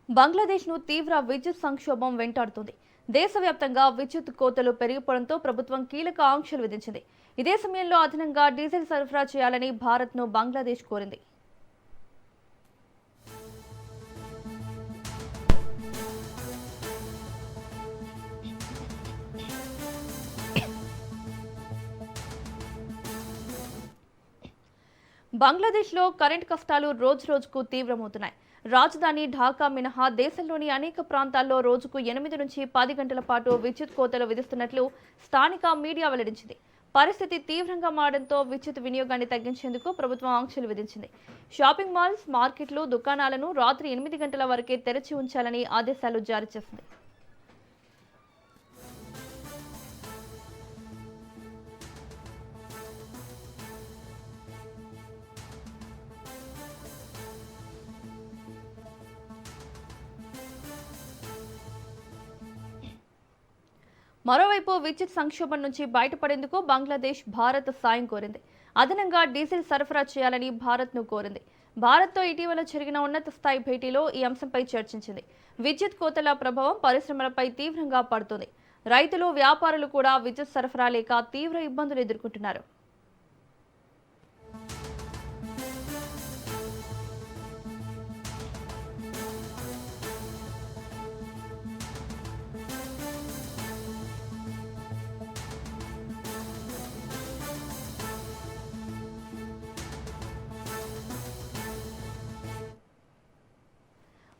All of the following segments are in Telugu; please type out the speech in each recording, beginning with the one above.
బంగ్లాదేశ్ను తీవ్ర విద్యుత్ సంక్షోభం వెంటాడుతుంది. దేశవ్యాప్తంగా విద్యుత్ కోతలు పెరిగిపోవడంతో ప్రభుత్వం కీలక ఆంక్షలు విధించింది. ఇదే సమయంలో అదనంగా డీజిల్ సరఫరా చేయాలని భారత్ను బంగ్లాదేశ్ కోరింది. బంగ్లాదేశ్లో కరెంట్ కష్టాలు రోజురోజుకు తీవ్రమవుతున్నాయి. రాజధాని ఢాకా మినహా దేశంలోని అనేక ప్రాంతాల్లో రోజుకు 8 నుంచి 10 గంటల పాటు విద్యుత్ కోతలు విధిస్తున్నట్లు స్థానిక మీడియా వెల్లడించింది. పరిస్థితి తీవ్రంగా మారడంతో విద్యుత్ వినియోగాన్ని తగ్గించేందుకు ప్రభుత్వం ఆంక్షలు విధించింది. షాపింగ్ మాల్స్, మార్కెట్లు, దుకాణాలను రాత్రి 8 గంటల వరకే తెరిచి ఉంచాలని ఆదేశాలు జారీ చేసింది. మరోవైపు విద్యుత్ సంక్షోభం నుంచి బయటపడేందుకు బంగ్లాదేశ్ భారత్ సాయం కోరింది. అదనంగా డీజిల్ సరఫరా చేయాలని భారత్ను కోరింది. భారత్తో ఇటీవల జరిగిన ఉన్నత స్థాయి భేటీలో ఈ అంశంపై చర్చించింది. విద్యుత్ కోతల ప్రభావం పరిశ్రమలపై తీవ్రంగా పడుతుంది. రైతులు, వ్యాపారులు కూడా విద్యుత్ సరఫరా లేక తీవ్ర ఇబ్బందులు ఎదుర్కొంటున్నారు.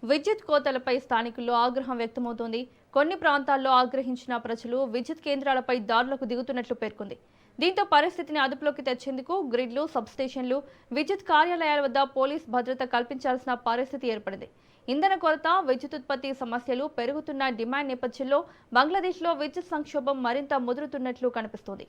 విద్యుత్ కోతలపై స్థానికుల్లో ఆగ్రహం వ్యక్తమవుతోంది. కొన్ని ప్రాంతాల్లో ఆగ్రహించిన ప్రజలు విద్యుత్ కేంద్రాలపై దాడులకు దిగుతున్నట్లు పేర్కొంది. దీంతో పరిస్థితిని అదుపులోకి తెచ్చేందుకు గ్రిడ్లు, సబ్స్టేషన్లు, విద్యుత్ కార్యాలయాల వద్ద పోలీస్ భద్రత కల్పించాల్సిన పరిస్థితి ఏర్పడింది. ఇంధన కొరత, విద్యుతుత్పత్తి సమస్యలు పెరుగుతున్న డిమాండ్ నేపథ్యంలో బంగ్లాదేశ్లో విద్యుత్ సంక్షోభం మరింత ముదురుతున్నట్లు కనిపిస్తోంది.